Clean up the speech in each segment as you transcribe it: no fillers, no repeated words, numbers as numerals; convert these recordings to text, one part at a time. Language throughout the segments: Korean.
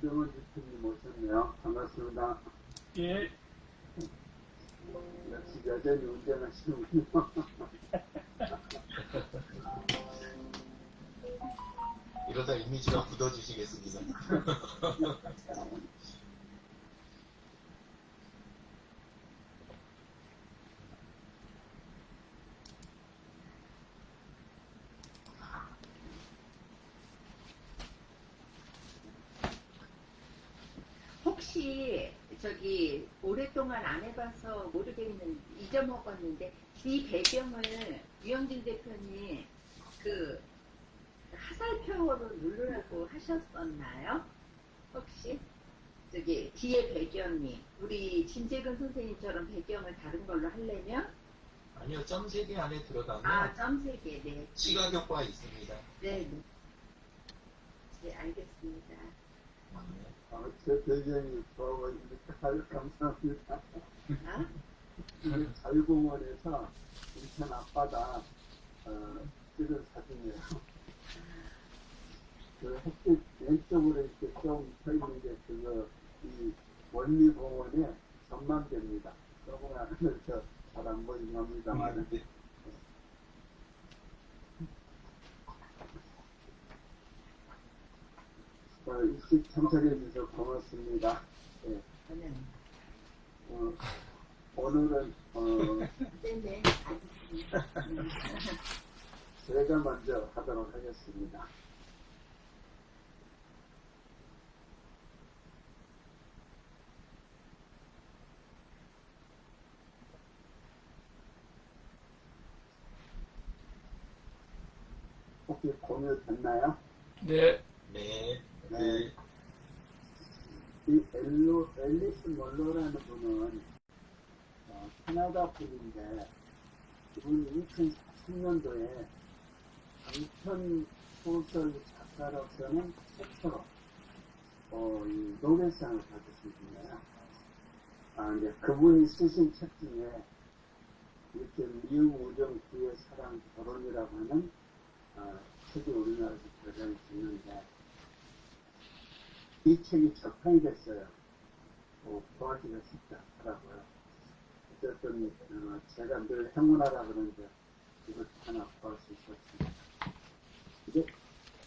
이병헌 대표님 오셨네요. 반갑습니다. 예. 역시 여전히 운전하시는군요. 이러다 이미지가 굳어지시겠습니다. 혹시 저기 오랫동안 안 해봐서 모르겠는 잊어먹었는데 이 배경을 유영진 대표님 그 화살표로 누르라고 하셨었나요? 혹시 저기 뒤에 배경이 우리 진재근 선생님처럼 배경을 다른 걸로 하려면 아니요, 점 3개 안에 들어가면 점 3개 네. 시각 효과 있습니다. 네. 네 알겠습니다. 제 배경이 좋아서 이렇게 아주 감사합니다. 이게 자유공원에서 인천 앞바다 찍은 사진이에요. 그 햇빛 왼쪽으로 이렇게 좀 서 있는 게 그거 이 원리공원의 전망대입니다. 조금만 하면서 잘 안 보이긴 합니다만. 일찍 참석해 주셔서 고맙습니다. 네. 오늘은 네네 알겠습니다. 제가 먼저 하도록 하겠습니다. 혹시 공유 됐나요? 네. 네. 네. 이 앨리스 멀로라는 분은 캐나다 분인데 이분이 2003년도에 단편 소설 작가로서는 최초로 이 노벨상을 받으신 분이에요. 이제 그분이 쓰신 책 중에 이렇게 미움, 우정, 구애, 사랑, 결혼이라고 하는 책이 우리나라에서 들어가 있는데 이 책이 적판이 됐어요. 구하기가 쉽지 않더라고요. 어쨌든 제가 늘 행운하라 그러는데 이것 하나 구할 수 있었습니다. 이제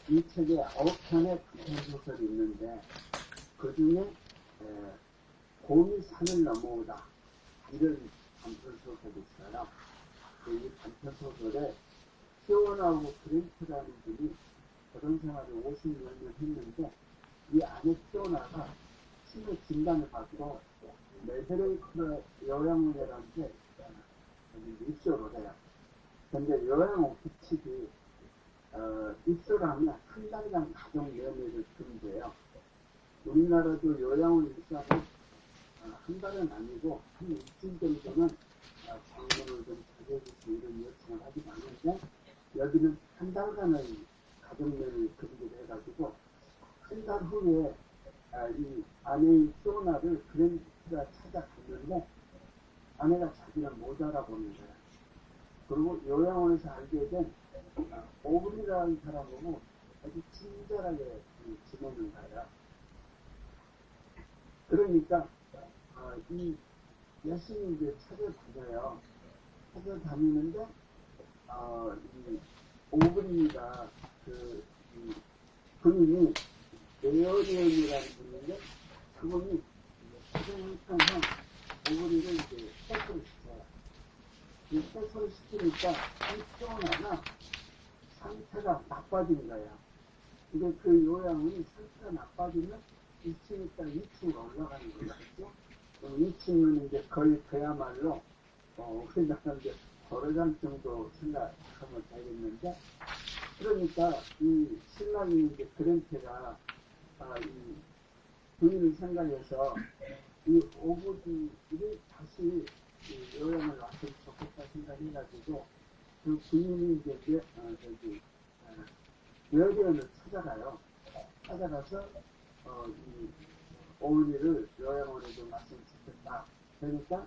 이 책에 9편의 단편소설이 있는데 그 중에 곰이 산을 넘어오다 이런 단편소설이 있어요. 이 단편소설에 피오나하고 그랜트라는 분이 결혼생활을 50몇 년 했는데 이 안에 피오나가 친구 진단을 받고 메드레이크 요양원이라는 데 입소를 해요. 근데 요양원 규칙이 입소를 하면 한 달간 가족연회를 금지해요. 우리나라도 요양원 입소하면 한 달은 아니고 한 일주일 정도는 방문을 좀 자제해주시 이런 요청을 하긴 하는데 여기는 한 달간의 가족연회를 금지를 해가지고 한 달 후에 이 아내의 피오나를 그랜트가 찾아갔는데 아내가 자기를 못 알아보는 거야. 그리고 요양원에서 알게 된 오블이라는 사람하고 아주 친절하게 지내는 거야. 그러니까 이 열심히 이제 찾아다녀요. 찾아다니는데 이 오블이가 이 분이 에어리언이라는 분인데 그분이 항상 오브리를 이제 해소를 시켜요. 이 해소를 시키니까 이 피오나가 상태가 나빠진 거야. 근데 그 요양원이 상태가 나빠지면 1층 있다 2층으로 올라가는 거야. 그죠? 2층은 이제 거의 그야말로 우리나라 이제 거래장 정도 생각하면 되겠는데 그러니까 이 신랑이 이제 그랜트가 이 부인을 생각해서 이 오브리를 다시 요양을 왔으면 좋겠다 생각해가지고 그 부인이 이제 여대원을 찾아가요. 찾아가서 이 오브리를 요양원에 좀 왔으면 좋겠다. 그러니까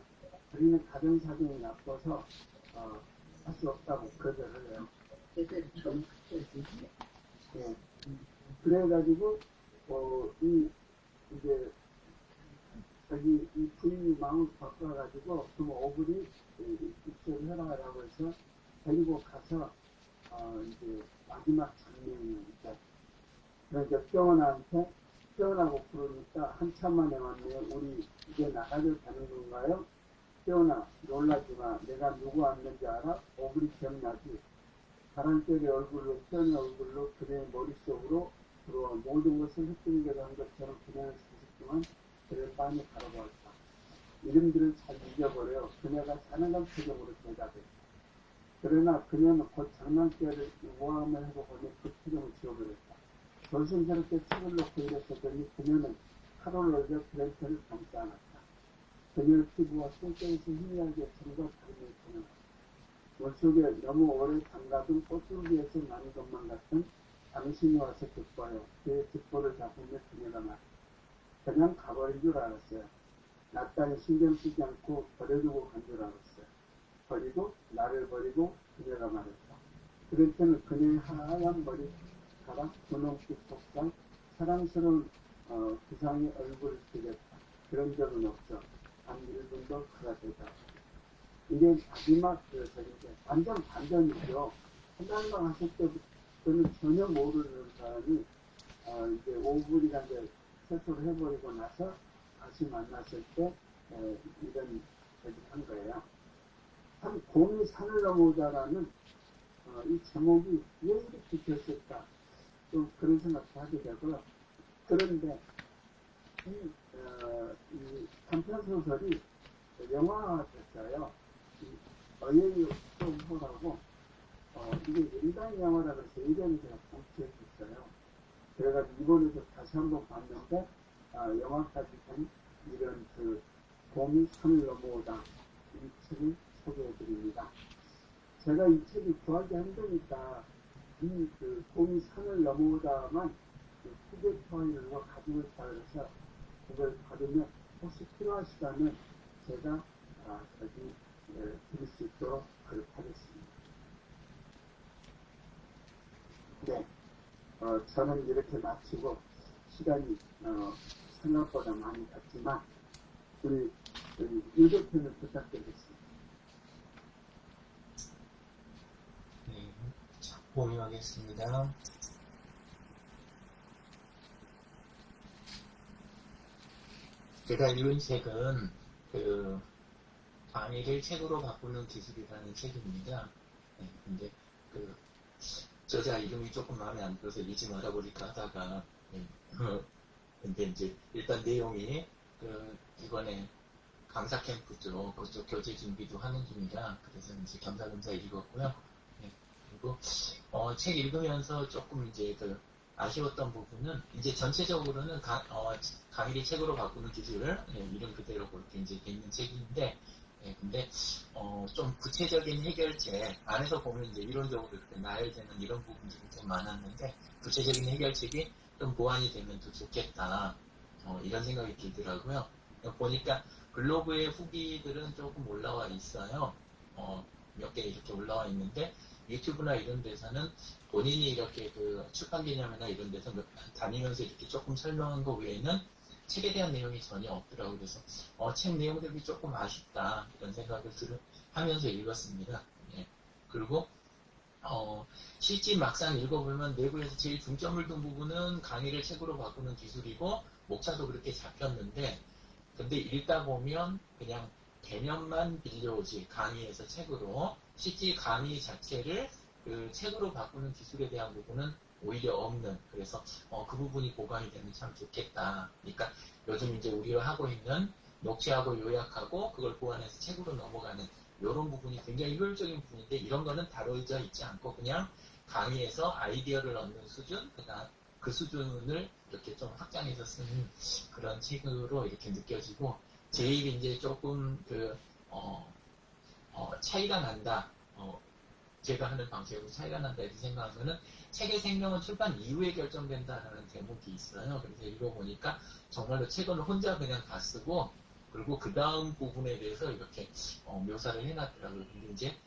우리는 가정사정이 나빠서 할 수 없다고 거절을 해요. 네. 그래가지고 이 이제 자기 이 부인이 마음을 바꿔가지고 그 오브리 입소를 해라라고 해서 데리고 가서 이제 마지막 장면이니까 그러니까 뼈원한테 뼈원하고 부르니까 한참 만에 왔네요. 우리 이제 나가도 되는 건가요? 뼈원아 놀라지 마. 내가 누구 왔는지 알아? 오브리 기억나지? 바람결의 얼굴로 뼈원의 얼굴로 그의 머릿속으로 들어와 모든 것을 흩뿌리게 한 것처럼 그녀는 40 동안 그를 빤히 바라보았다. 이름들을 잘 잊어버려 그녀가 가능한 표정으로 대답했다. 그러나 그녀는 곧 장난기를 모함을 해보고는 그 표정을 지워버렸다. 조심스럽게 책을 놓고 일어서더니 그녀는 칼을 올려 그랜턴을 감싸 안았다. 그녀의 피부와 손등에서 희미하게 점과 다름을 보내었다. 물속에 너무 오래 담가둔 꽃줄기에서 나는 것만 같은 당신이 와서 기뻐요. 그의 뒷볼을 잡으며 그녀가 말했다. 그냥 가버린 줄 알았어요. 나 따위 신경 쓰지 않고 버려두고 간 줄 알았어요. 버리고 나를 버리고 그녀가 말했다. 그랬더니 그녀의 하얀 머리카락 분홍빛 속상 사랑스러운 구상의 얼굴을 그렸다. 그런 적은 없어. 단 1분도 그라되다. 이게 마지막 완전 반전이죠. 한달만 하실 때부터는 전혀 모르는 사람이 이제 오브리가 이제 세수를 해버리고 나서 다시 만났을 때 이런 얘기를 한 거예요. 참 곰이 산을 넘어오자라는 이 제목이 왜 이렇게 됐을까? 좀 그런 생각도 하게 되고요. 그런데 이 단편소설이 영화가 됐어요. 어예이 소호라고 이게 일반 영화라고 해서 예전에 제가 공개했었어요. 그래가지고 이번에도 다시 한번 봤는데 영화까지 된 이런 그 곰이 산을 넘어오다 이 책을 소개해드립니다. 제가 이 책이 구하기 힘드니까 이 그 곰이 산을 넘어오다만 그 후계 파일과 가지고 있다 그래서 그걸 받으면 혹시 필요하시다면 제가 여기 드릴 수 있도록 하겠습니다. 네. 저는 이렇게 마치고 시간이 생각보다 많이 갔지만 우리 유도편을 부탁드리겠습니다. 네, 자, 공유하겠습니다. 제가 읽은 책은 그 강의를 책으로 바꾸는 기술이라는 책입니다. 네, 근데 그 저자 이름이 조금 마음에 안 들어서 읽지 말아버릴까 하다가 근데 이제 일단 내용이 그 이번에 강사 캠프죠. 그쪽 교재 준비도 하는 중이라 그래서 이제 겸사겸사 읽었고요. 네, 그리고 책 읽으면서 조금 이제 그 아쉬웠던 부분은 이제 전체적으로는 강의를 책으로 바꾸는 기술을 이름 그대로 그렇게 이제 돼 있는 책인데 근데 좀 구체적인 해결책 안에서 보면 이제 이론적으로 이렇게 나열되는 이런 부분들이 좀 많았는데 구체적인 해결책이 좀 보완이 되면 더 좋겠다 이런 생각이 들더라고요. 보니까 블로그의 후기들은 조금 올라와 있어요. 몇 개 이렇게 올라와 있는데 유튜브나 이런 데서는 본인이 이렇게 그 출판 개념이나 이런 데서 다니면서 이렇게 조금 설명한 거 외에는 책에 대한 내용이 전혀 없더라고요. 그래서 책 내용들이 조금 아쉽다 이런 생각을 하면서 읽었습니다. 예. 그리고 실제 막상 읽어보면 내부에서 제일 중점을 둔 부분은 강의를 책으로 바꾸는 기술이고 목차도 그렇게 잡혔는데 근데 읽다 보면 그냥 개념만 빌려오지 강의에서 책으로 실제 강의 자체를 그 책으로 바꾸는 기술에 대한 부분은 오히려 없는 그래서 그 부분이 보강이 되면 참 좋겠다. 그러니까 요즘 이제 우리가 하고 있는 녹취하고 요약하고 그걸 보완해서 책으로 넘어가는 이런 부분이 굉장히 효율적인 부분인데 이런 거는 다뤄져 있지 않고 그냥 강의에서 아이디어를 얻는 수준 그다음 그 수준을 이렇게 좀 확장해서 쓰는 그런 책으로 이렇게 느껴지고 제일 이제 조금 차이가 난다. 제가 하는 방식으로 차이가 난다 이렇게 생각하면은 책의 생명은 출판 이후에 결정된다라는 대목이 있어요. 그래서 읽어보니까 정말로 책은 혼자 그냥 다 쓰고 그리고 그 다음 부분에 대해서 이렇게 묘사를 해놨더라고요. 근데 이제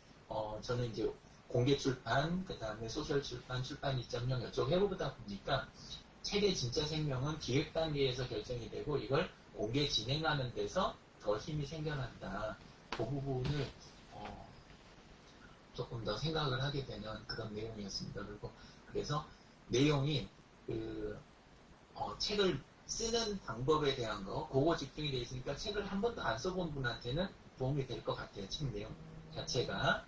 저는 이제 공개 출판, 그 다음에 소셜 출판, 출판 2.0 이쪽 해보다 보니까 책의 진짜 생명은 기획 단계에서 결정이 되고 이걸 공개 진행하는 데서 더 힘이 생겨난다. 그 부분을 조금 더 생각을 하게 되는 그런 내용이었습니다. 그리고 그래서 내용이 책을 쓰는 방법에 대한 거 그거 집중이 돼 있으니까 책을 한 번도 안 써본 분한테는 도움이 될 것 같아요. 책 내용 자체가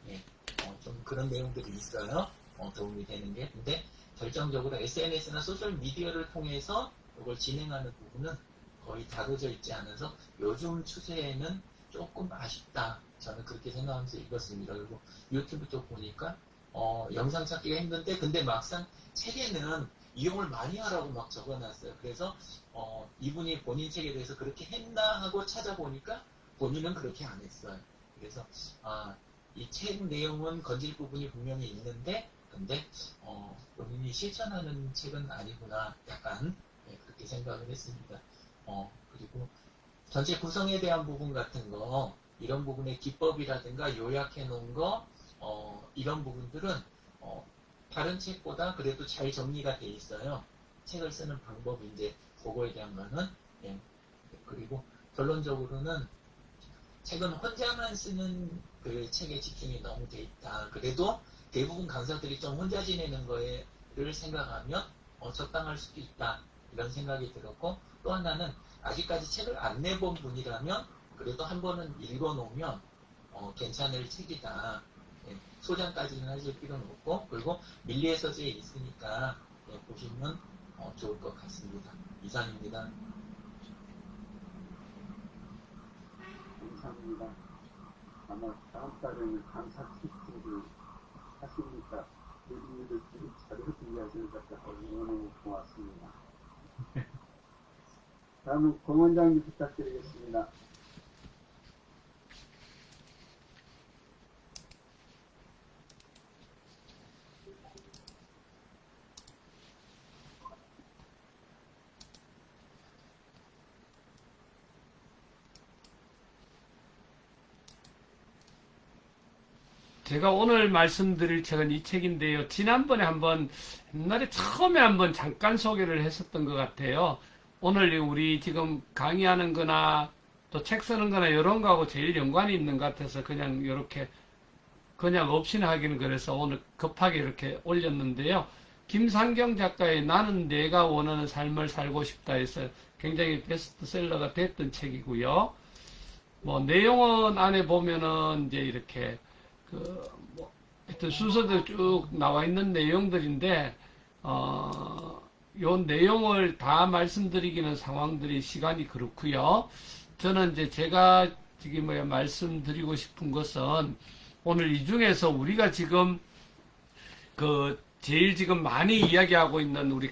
좀 그런 내용들이 있어요. 도움이 되는 게. 근데 결정적으로 SNS나 소셜 미디어를 통해서 이걸 진행하는 부분은 거의 다뤄져 있지 않아서 요즘 추세에는 조금 아쉽다. 저는 그렇게 생각하면서 읽었습니다. 그리고 유튜브 쪽 보니까 영상 찾기가 힘든데 근데 막상 책에는 이용을 많이 하라고 막 적어놨어요. 그래서 이분이 본인 책에 대해서 그렇게 했나 하고 찾아보니까 본인은 그렇게 안 했어요. 그래서 이 책 내용은 건질 부분이 분명히 있는데 근데 본인이 실천하는 책은 아니구나 약간 그렇게 생각을 했습니다. 그리고 전체 구성에 대한 부분 같은 거 이런 부분의 기법이라든가 요약해 놓은 거 이런 부분들은 다른 책보다 그래도 잘 정리가 돼 있어요. 책을 쓰는 방법 이제 그거에 대한 거는 그리고 결론적으로는 책은 혼자만 쓰는 그 책에 집중이 너무 돼 있다. 그래도 대부분 강사들이 좀 혼자 지내는 거를 생각하면 적당할 수도 있다. 이런 생각이 들었고 또 하나는 아직까지 책을 안 내본 분이라면 그래도 한 번은 읽어놓으면 괜찮을 책이다. 소장까지는 하실 필요는 없고 그리고 밀리의 서재에 있으니까 보시면 좋을 것 같습니다. 이상입니다. 감사합니다. 아마 다음 달에는 강사 키트를 하시니까 우리들끼리 자료 준비하시는 것 같아서 너무 고맙습니다. 다음은 공 원장님 부탁드리겠습니다. 제가 오늘 말씀드릴 책은 이 책인데요. 지난번에 옛날에 처음에 한번 잠깐 소개를 했었던 것 같아요. 오늘 우리 지금 강의하는 거나 또 책 쓰는 거나 이런 거하고 제일 연관이 있는 것 같아서 그냥 이렇게 그냥 없이나 하기는 그래서 오늘 급하게 이렇게 올렸는데요. 김상경 작가의 나는 내가 원하는 삶을 살고 싶다 해서 굉장히 베스트셀러가 됐던 책이고요. 뭐 내용은 안에 보면은 이제 이렇게 하여튼 순서대로 쭉 나와 있는 내용들인데, 요 내용을 다 말씀드리기는 상황들이 시간이 그렇고요. 저는 이제 제가 지금 말씀드리고 싶은 것은 오늘 이 중에서 우리가 지금 제일 지금 많이 이야기하고 있는 우리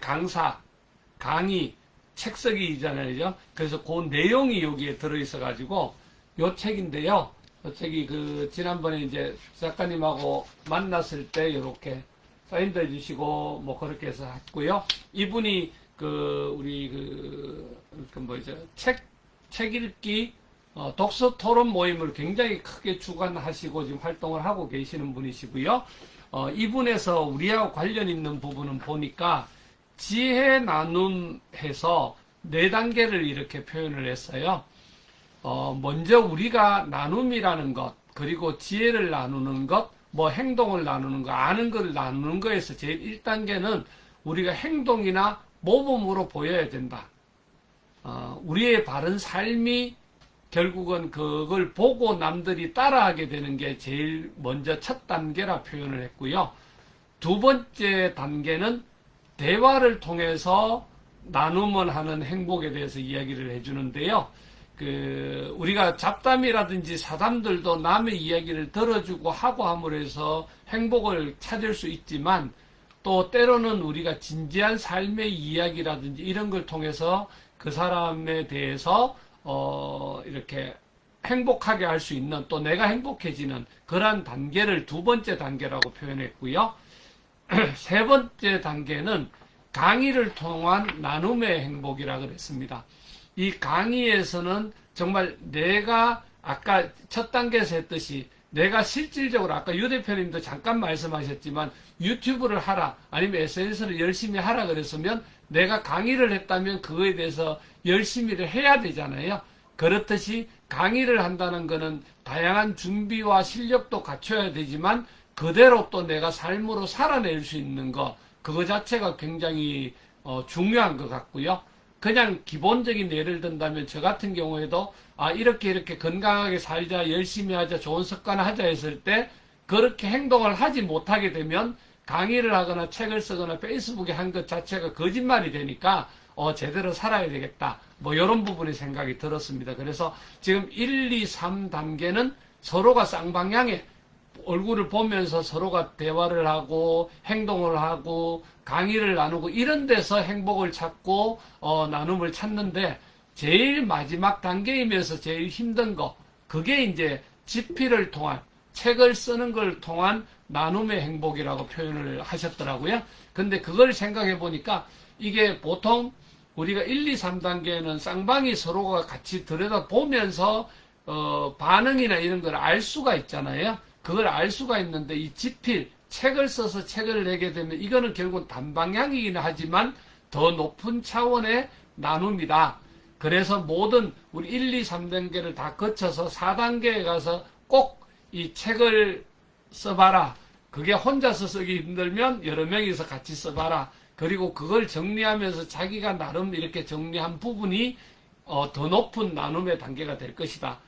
강의, 책쓰기잖아요. 그래서 그 내용이 여기에 들어있어가지고 요 책인데요. 책이 지난번에 이제 작가님하고 만났을 때 이렇게 사인도 해주시고 뭐 그렇게 해서 했고요. 이분이 책 읽기 독서 토론 모임을 굉장히 크게 주관하시고 지금 활동을 하고 계시는 분이시고요. 이분에서 우리하고 관련 있는 부분은 보니까 지혜 나눔해서 4단계를 이렇게 표현을 했어요. 먼저 우리가 나눔이라는 것, 그리고 지혜를 나누는 것, 뭐 행동을 나누는 것, 아는 걸 나누는 거에서 제일 1단계는 우리가 행동이나 모범으로 보여야 된다. 우리의 바른 삶이 결국은 그걸 보고 남들이 따라하게 되는 게 제일 먼저 첫 단계라 표현을 했고요. 2번째 단계는 대화를 통해서 나눔을 하는 행복에 대해서 이야기를 해주는데요. 우리가 잡담이라든지 사담들도 남의 이야기를 들어주고 하고 함으로 해서 행복을 찾을 수 있지만 또 때로는 우리가 진지한 삶의 이야기라든지 이런 걸 통해서 그 사람에 대해서 이렇게 행복하게 할 수 있는 또 내가 행복해지는 그러한 단계를 2번째 단계라고 표현했고요. 3번째 단계는 강의를 통한 나눔의 행복이라고 그랬습니다. 이 강의에서는 정말 내가 아까 첫 단계에서 했듯이 내가 실질적으로 아까 유 대표님도 잠깐 말씀하셨지만 유튜브를 하라 아니면 SNS를 열심히 하라 그랬으면 내가 강의를 했다면 그거에 대해서 열심히를 해야 되잖아요. 그렇듯이 강의를 한다는 거는 다양한 준비와 실력도 갖춰야 되지만 그대로 또 내가 삶으로 살아낼 수 있는 거 그거 자체가 굉장히 중요한 것 같고요. 그냥 기본적인 예를 든다면 저 같은 경우에도 이렇게 건강하게 살자 열심히 하자 좋은 습관 하자 했을 때 그렇게 행동을 하지 못하게 되면 강의를 하거나 책을 쓰거나 페이스북에 한 것 자체가 거짓말이 되니까 제대로 살아야 되겠다 뭐 이런 부분이 생각이 들었습니다. 그래서 지금 1, 2, 3단계는 서로가 쌍방향에 얼굴을 보면서 서로가 대화를 하고 행동을 하고 강의를 나누고 이런 데서 행복을 찾고 나눔을 찾는데 제일 마지막 단계이면서 제일 힘든 거 그게 이제 집필을 통한 책을 쓰는 걸 통한 나눔의 행복이라고 표현을 하셨더라고요. 근데 그걸 생각해 보니까 이게 보통 우리가 1, 2, 3단계는 쌍방이 서로가 같이 들여다보면서 반응이나 이런 걸 알 수가 있잖아요. 그걸 알 수가 있는데 이 집필, 책을 써서 책을 내게 되면 이거는 결국 단방향이긴 하지만 더 높은 차원의 나눔이다. 그래서 모든 우리 1, 2, 3단계를 다 거쳐서 4단계에 가서 꼭 이 책을 써봐라. 그게 혼자서 쓰기 힘들면 여러 명이서 같이 써봐라. 그리고 그걸 정리하면서 자기가 나름 이렇게 정리한 부분이 더 높은 나눔의 단계가 될 것이다.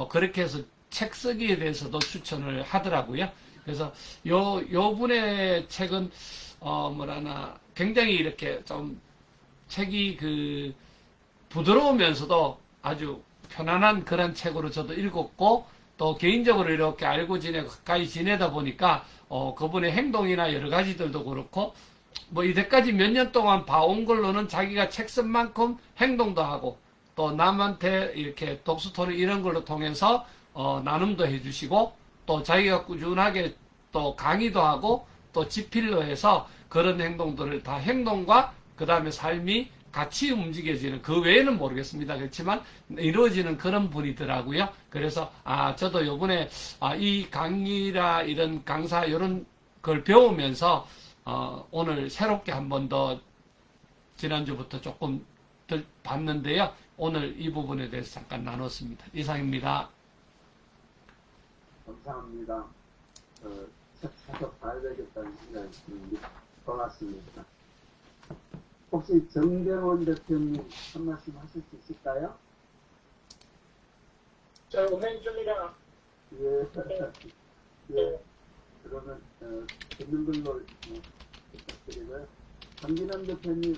그렇게 해서 책 쓰기에 대해서도 추천을 하더라고요. 그래서 요 분의 책은 굉장히 이렇게 좀 책이 부드러우면서도 아주 편안한 그런 책으로 저도 읽었고 또 개인적으로 이렇게 알고 지내고 가까이 지내다 보니까 그분의 행동이나 여러 가지들도 그렇고 뭐 이때까지 몇 년 동안 봐온 걸로는 자기가 책 쓴 만큼 행동도 하고 또 남한테 이렇게 독서토론 이런 걸로 통해서 나눔도 해주시고 또 자기가 꾸준하게 또 강의도 하고 또 집필로 해서 그런 행동들을 다 행동과 그 다음에 삶이 같이 움직여지는 그 외에는 모르겠습니다. 그렇지만 이루어지는 그런 분이더라고요. 그래서 저도 요번에 이 강의라 이런 강사 이런 걸 배우면서 오늘 새롭게 한 번 더 지난주부터 조금 더 봤는데요. 오늘 이 부분에 대해서 잠깐 나눴습니다. 이상입니다. 감사합니다. 책 사서 봐야 되겠다는 생각이 드는데 고맙습니다. 혹시 정대원 대표님 한 말씀 하실 수 있을까요? 저 운행 중이라. 예. 예. 그러면 듣는 걸로 부탁드리고요. 강진환 대표님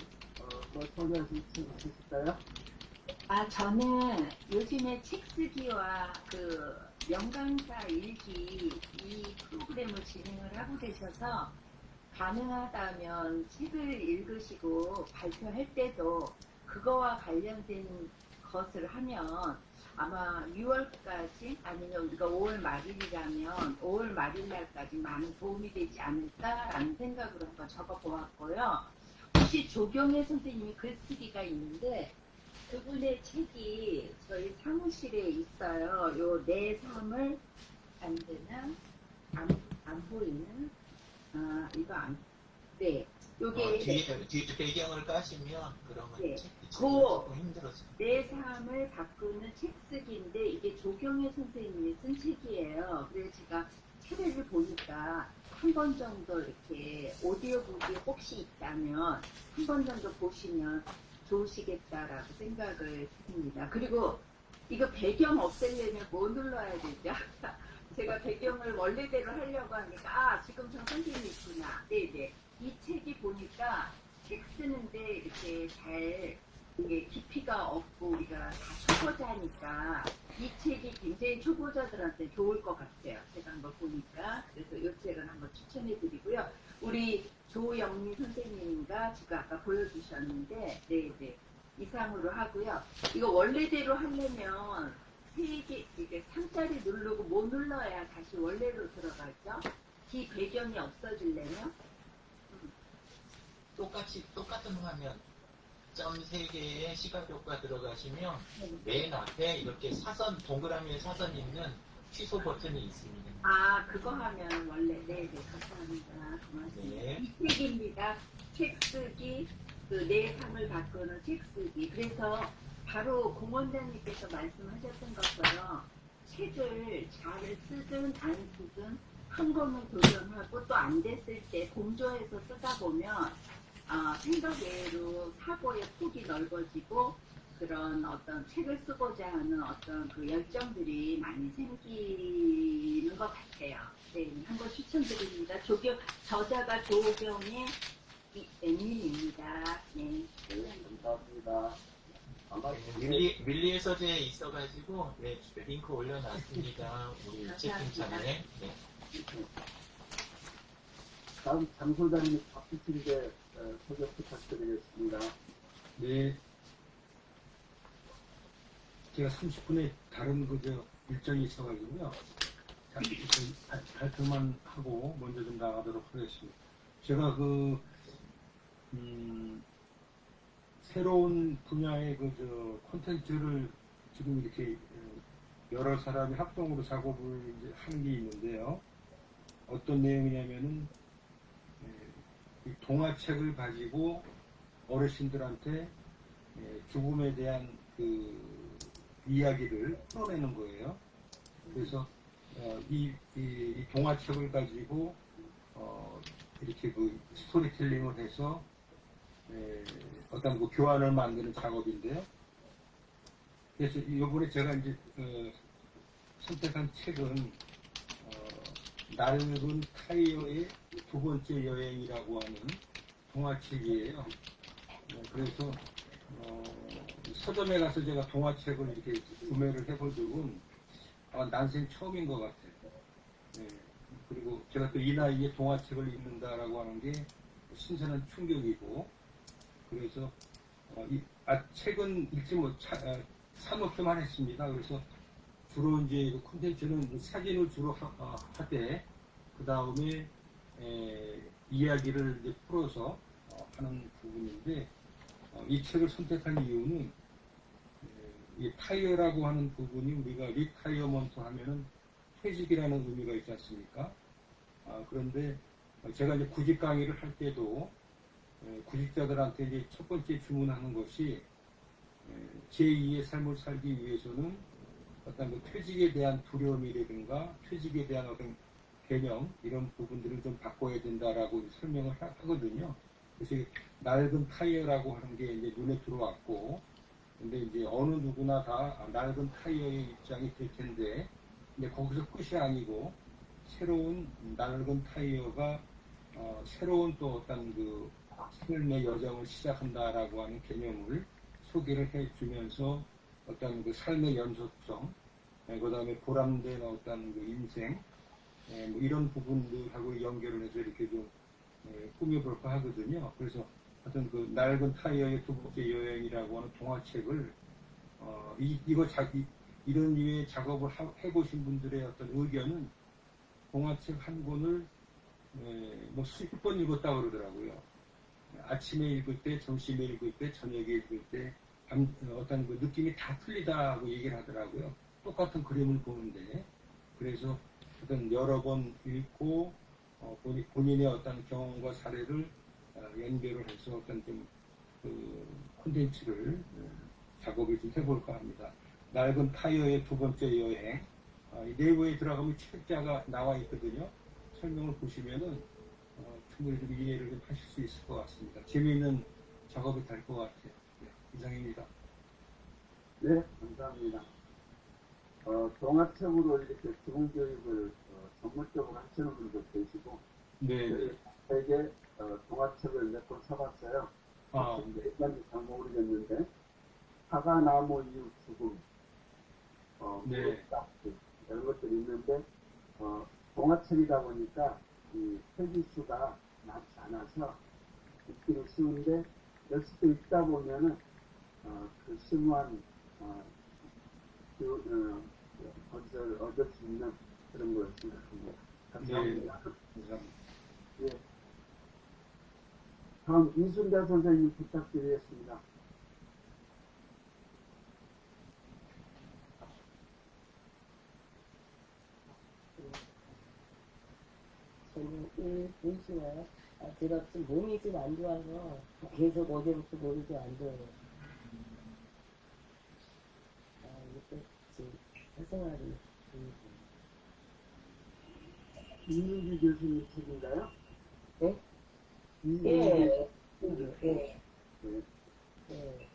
뭐 소개하실 수 있으실까요? 저는 요즘에 책 쓰기와 명강사 일기 이 프로그램을 진행을 하고 계셔서 가능하다면 책을 읽으시고 발표할 때도 그거와 관련된 것을 하면 아마 6월까지 아니면 우리가 5월 말일이라면 5월 말일 날까지 많은 도움이 되지 않을까라는 생각으로 한번 적어보았고요. 혹시 조경혜 선생님이 글쓰기가 있는데 그분의 책이 저희 사무실에 있어요. 요 내 삶을 안 되나? 안 보이나? 이거 네. 요게 뒤 배경을 까시면 그러면 네. 조금 힘들어서. 내 삶을 바꾸는 책 쓰기인데 이게 조경혜 선생님이 쓴 책이에요. 그래서 제가 책을 보니까 한 번 정도 이렇게 오디오북이 혹시 있다면 한 번 정도 보시면 좋으시겠다라고 생각을 했습니다. 그리고 이거 배경 없애려면 뭐 눌러야 되죠? 제가 배경을 원래대로 하려고 하니까 지금 저 선생님이 있구나. 네네. 이 책이 보니까 책 쓰는데 이렇게 잘 이게 깊이가 없고 우리가 다 초보자니까 이 책이 굉장히 초보자들한테 좋을 것 같아요. 제가 한번 보니까. 그래서 이 책을 한번 추천해드리고요. 우리 조영미 선생님과 지금 아까 보여주셨는데 네네. 이상으로 하고요. 이거 원래대로 하려면 3개, 이게 상자리 누르고 뭐 눌러야 다시 원래로 들어가죠? 이 배경이 없어지려면? 똑같은 화면 점 3개의 시각 효과 들어가시면 맨 앞에 이렇게 사선 동그라미에 사선 있는 취소 버튼이 있습니다. 아, 그거 하면 원래, 네네, 감사합니다. 고맙습니다. 네. 이 책입니다. 책 쓰기, 그 내상을 바꾸는 책 쓰기. 그래서 바로 공원장님께서 말씀하셨던 것처럼 책을 잘 쓰든 안 쓰든 한 권을 도전하고 또 안 됐을 때 공조해서 쓰다 보면 생각 외로 사고의 폭이 넓어지고 그런 어떤 책을 쓰고자 하는 어떤 그 열정들이 많이 생기는 것 같아요. 네, 한번 추천드립니다. 저자가 조경의 엠민입니다. 네. 네, 감사합니다. 아마 밀리의 서재에 있어가지고 네, 링크 올려놨습니다. 우리 채팅창에. 네. 다음 장소장님 바쁘신데 소개 부탁드리겠습니다. 네. 제가 30분에 다른 일정이 있어가지고요. 잠시 발표만 하고 먼저 좀 나가도록 하겠습니다. 제가 새로운 분야의 콘텐츠를 지금 이렇게 여러 사람이 합동으로 작업을 이제 하는 게 있는데요. 어떤 내용이냐면은 이 동화책을 가지고 어르신들한테 죽음에 대한 이야기를 풀어내는 거예요. 그래서 이 동화책을 가지고 이렇게 스토리텔링을 해서 어떤 교환을 만드는 작업인데요. 그래서 이번에 제가 이제 선택한 책은 낡은 타이어의 두 번째 여행이라고 하는 동화책이에요. 그래서 서점에 가서 제가 동화책을 이렇게 구매를 해본 적은 난생 처음인 것 같아요. 그리고 제가 또 이 나이에 동화책을 읽는다라고 하는 게 신선한 충격이고, 그래서 책은 읽지 사놓기만 했습니다. 그래서 주로 이제 콘텐츠는 사진을 주로 하되, 그 다음에 이야기를 이제 풀어서 하는 부분인데, 이 책을 선택한 이유는 이 타이어라고 하는 부분이 우리가 리타이어먼트 하면은 퇴직이라는 의미가 있지 않습니까? 그런데 제가 이제 구직 강의를 할 때도 구직자들한테 이제 첫 번째 주문하는 것이 제2의 삶을 살기 위해서는 어떤 퇴직에 대한 두려움이라든가 퇴직에 대한 어떤 개념 이런 부분들을 좀 바꿔야 된다라고 설명을 하거든요. 그래서 낡은 타이어라고 하는 게 이제 눈에 들어왔고, 근데 이제 어느 누구나 다 낡은 타이어의 입장이 될 텐데, 근데 거기서 끝이 아니고 새로운 낡은 타이어가 새로운 또 어떤 삶의 여정을 시작한다라고 하는 개념을 소개를 해주면서 어떤 삶의 연속성, 그다음에 보람된 어떤 인생, 뭐 이런 부분들하고 연결을 해서 이렇게 좀 꾸며볼까 하거든요. 그래서 어떤 낡은 타이어의 두 번째 여행이라고 하는 동화책을 이런 류의 작업을 해보신 분들의 어떤 의견은 동화책 한 권을 뭐 수십 번 읽었다 그러더라고요. 아침에 읽을 때, 점심에 읽을 때, 저녁에 읽을 때 어떤 느낌이 다 틀리다고 얘기를 하더라고요. 똑같은 그림을 보는데, 그래서 어떤 여러 번 읽고 본인의 어떤 경험과 사례를 연결을 해서 어떤 좀 콘텐츠를 작업을 좀 해볼까 합니다. 낡은 타이어의 두 번째 여행. 내부에 들어가면 책자가 나와 있거든요. 설명을 보시면은 충분히 좀 이해를 좀 하실 수 있을 것 같습니다. 재미있는 작업이 될 것 같아요. 네, 이상입니다. 네, 감사합니다. 동화책으로 이렇게 기본 교육을 전문적으로 하시는 분도 계시고, 네. 되게 동화책을 몇 권 사봤어요. 네. 몇번인지 잘 모르겠는데, 사과나무 이웃 죽음, 네. 무릎딱지 이런 것들이 있는데, 동화책이다 보니까 이 페이지수가 많지 않아서 읽기는 쉬운데, 역시 또 읽다 보면은 그 심오한 것을 얻을 수 있는 그런 걸 생각합니다. 감사합니다. 감사합니다. 예. 다음 이순자 선생님 부탁드리겠습니다. 저는 보이시나요? 제가 좀 몸이 좀 안 좋아서 계속 어제부터 몸이 좀 안 좋아요. 이것도 지금 사생활이 이민기 교수님 책인가요? 네? 이민기 예. 교수님. 예. 네.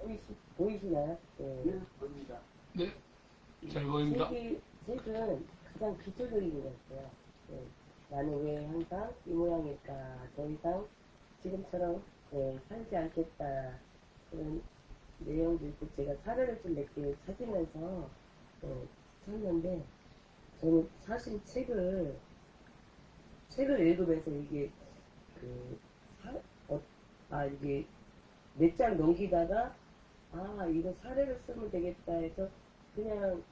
예. 보이시나요? 예. 네, 보입니다. 네, 잘 보입니다. 책은 가장 기초적인 거였어요. 예. 나는 왜 항상 이 모양일까? 더 이상 지금처럼 살지 않겠다. 그런 내용도 있고, 제가 사례를 좀 몇 개 찾으면서 썼는데, 저는 사실 책을 읽으면서 이게 이게 몇 장 넘기다가 이거 사례를 쓰면 되겠다 해서 그냥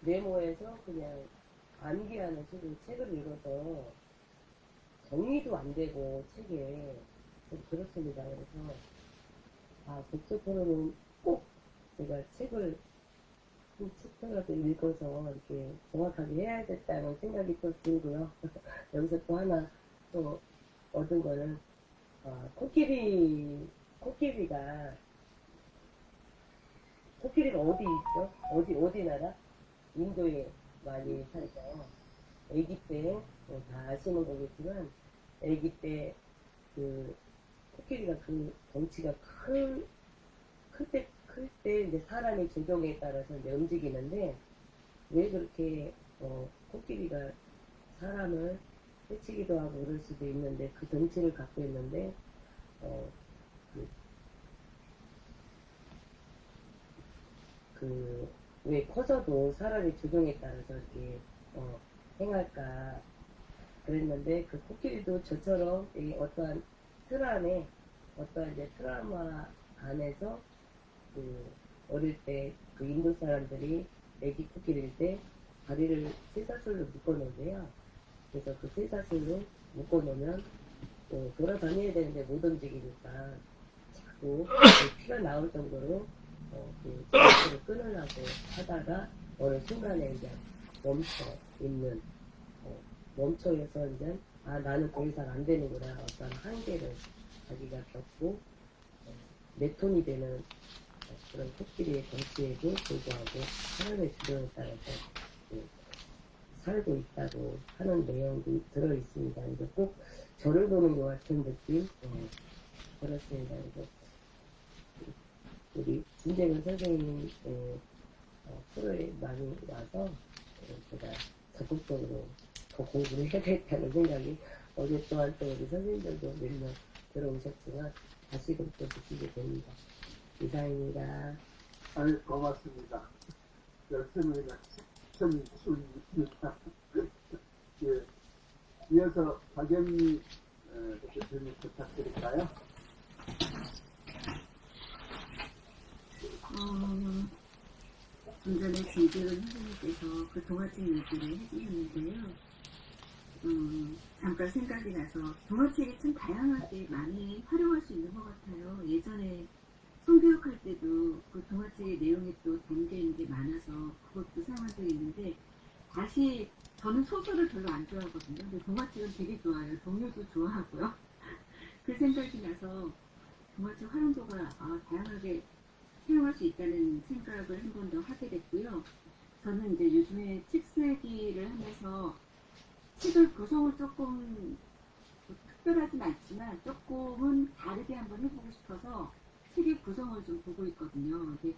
메모해서 그냥 암기하는 식으로 책을 읽어서 정리도 안 되고 책에 좀 그렇습니다. 그래서 독서 토론은 꼭 제가 책을 한 챕터라도 읽어서 이렇게 정확하게 해야겠다는 생각이 또 들고요. 여기서 또 하나 또 얻은 거는 코끼리가 어디 있죠? 어디 나라? 인도에 많이 살죠. 아기 때, 다 아시는 거겠지만, 아기 때, 코끼리가 덩치가 클 때 이제 사람의 조종에 따라서 이제 움직이는데, 왜 그렇게, 코끼리가 사람을 해치기도 하고 그럴 수도 있는데, 그 덩치를 갖고 있는데, 왜 커서도 사람의 조종에 따라서 이렇게, 행할까. 그랬는데, 그 코끼리도 저처럼 어떠한 틀 안에, 어떠한 이제 트라우마 안에서, 어릴 때 그 인도 사람들이 애기 코끼리일 때 다리를 쇠사슬로 묶어놓은데요. 그래서 그 쇠사슬로 묶어놓으면 돌아다녀야 되는데 못 움직이니까 자꾸 피가 나올 정도로 그 쇠사슬을 끊으려고 하다가 어느 순간에 이제 멈춰서 이제 나는 더 이상 안 되는구나 어떤 한계를 자기가 겪고 몇 톤이 되는 그런 코끼리의 덩치에도 불구하고 사람의 주변에 따라서 살고 있다고 하는 내용도 들어있습니다. 그래서 꼭 저를 보는 것 같은 느낌? 그렇습니다. 그래서 우리 진재근 선생님 프로에 많이 와서 제가 적극적으로 더 공부를 해야겠다는 생각이 어제 또한 또 우리 선생님들도 몇 명 들어오셨지만 다시금 또 느끼게 됩니다. 이상입니다. 고맙습니다. 열심히가 추천입니다. 예, 이어서 박연미 대표님 부탁드릴까요? 좀 전에 진재근 선생님께서 그 동화책 얘기를 해주셨는데요. 잠깐 생각이 나서 동화책이 참 다양하게 많이 활용할 수 있는 것 같아요. 예전에 성교육할 때도 그 동화책의 내용이 또 담겨있는 게 많아서 그것도 사용한 적이 있는데 다시 저는 소설을 별로 안 좋아하거든요. 근데 동화책은 되게 좋아해요. 동요도 좋아하고요. 그 생각이 나서 동화책 활용도가 다양하게 사용할 수 있다는 생각을 한 번 더 하게 됐고요. 저는 이제 요즘에 책 쓰기를 하면서 책을 구성을 조금 특별하진 않지만 조금은 다르게 한번 해보고 싶어서 책의 구성을 좀 보고 있거든요. 근데,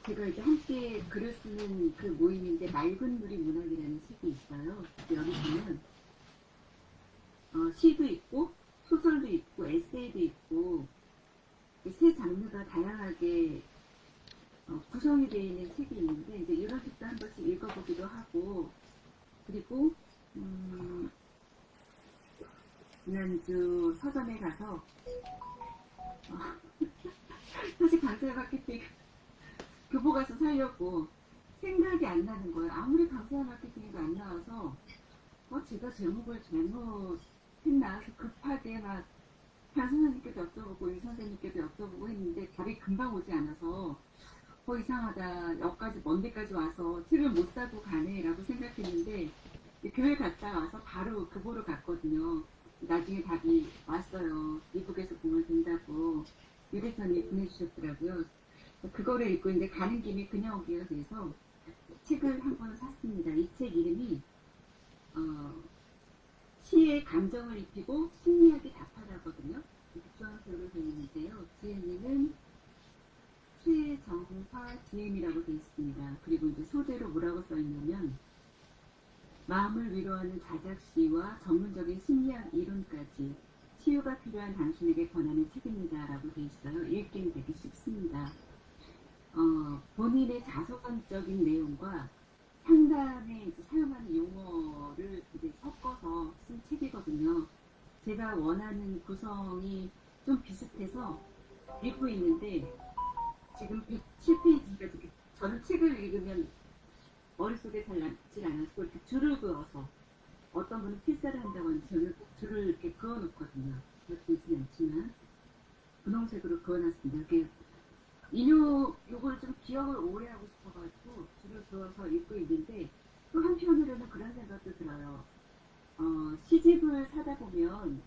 제가 이제 함께 글을 쓰는 그 모임인데 맑은 누리 문학이라는 책이 있어요. 여기 보면 시도 있고 소설도 있고 에세이도 있고 세 장르가 다양하게 구성이 되어 있는 책이 있는데 이제 이런 책도 한 번씩 읽어보기도 하고 그리고 지난주 서점에 가서 사실 강사 마케팅 교보 가서 살려고 생각이 안 나는 거예요. 아무리 강사 마케팅도 안 나와서 제가 제목을 잘못했나 해서 급하게 막 반 선생님께도 여쭤보고 이 선생님께도 여쭤보고 했는데 답이 금방 오지 않아서 이상하다. 여기까지, 먼 데까지 와서 책을 못 사고 가네라고 생각했는데, 교회 갔다 와서 바로 그 보러 갔거든요. 나중에 답이 왔어요. 미국에서 보면 된다고 유대선이 보내주셨더라고요. 그거를 읽고 이제 가는 김에 그냥 오기가 돼서 책을 한 권 샀습니다. 이 책 이름이 시의 감정을 입히고 심리학이 답하다거든요. 국정학교로 되어 있는데요. 지혜님은 최정화 GM이라고 되어 있습니다. 그리고 이제 소재로 뭐라고 써 있냐면 마음을 위로하는 자작시와 전문적인 심리학 이론까지 치유가 필요한 당신에게 권하는 책입니다. 라고 되어 있어요. 읽기는 되게 쉽습니다. 본인의 자서전적인 내용과 상담에 이제 사용하는 용어를 이제 섞어서 쓴 책이거든요. 제가 원하는 구성이 좀 비슷해서 읽고 있는데 지금 107페이지가 저는 책을 읽으면 머릿속에 잘 남질 않아서 이렇게 줄을 그어서 어떤 분은 필사를 한다고 하는데 저는 줄을 이렇게 그어놓거든요. 보이진 않지만 분홍색으로 그어놨습니다. 이렇게 요걸 좀 기억을 오래 하고 싶어가지고 줄을 그어서 읽고 있는데 또 한편으로는 그런 생각도 들어요. 시집을 사다 보면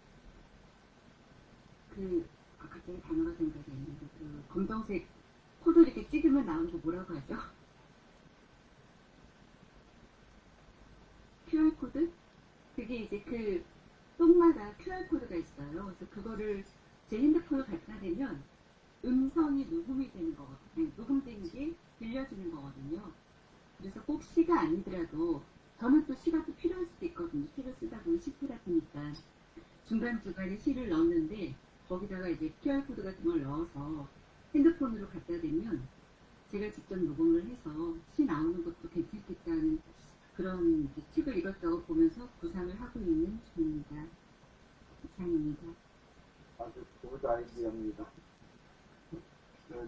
갑자기 단어가 생각이 안 나는데 검정색 코드 이렇게 찍으면 나오는 거 뭐라고 하죠? QR코드? 그게 이제 그 똥마다 QR코드가 있어요. 그래서 그거를 제 핸드폰을 갖다 대면 음성이 녹음이 되는 거거든요. 녹음된 게 들려주는 거거든요. 그래서 꼭 시가 아니더라도 저는 또 시가 또 필요할 수도 있거든요. 시를 쓰다 보면 시끄럽으니까 중간중간에 시를 넣는데 거기다가 이제 QR코드 같은 걸 넣어서 핸드폰으로 갖다 대면 제가 직접 녹음을 해서 시 나오는 것도 괜찮겠다는 그런 책을 이것저것 보면서 구상을 하고 있는 중입니다. 이상입니다. 아주 굿 아이디어입니다.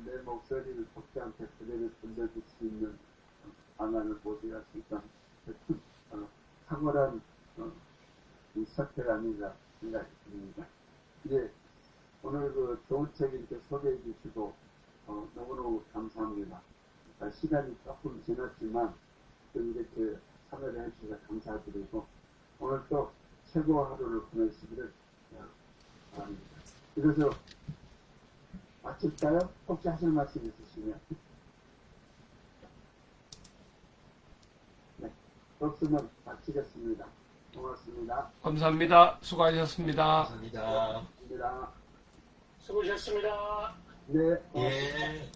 내 목소리를 독자한테 그대로 들려줄 수 있는 방안을 모색했으니까 탁월한 이 선택 아닌가 생각이 듭니다. 이제 오늘 그 좋은 책 이렇게 소개해 주시고 너무너무 감사합니다. 시간이 조금 지났지만 좀 이렇게 참여를 해주셔서 감사드리고 오늘 또 최고 하루를 보내시기를 바랍니다. 그래서 마칠까요? 혹시 하실 말씀 있으시면? 네, 없으면 마치겠습니다. 고맙습니다. 감사합니다. 수고하셨습니다. 감사합니다. 감사합니다. 수고하셨습니다. 네. 예.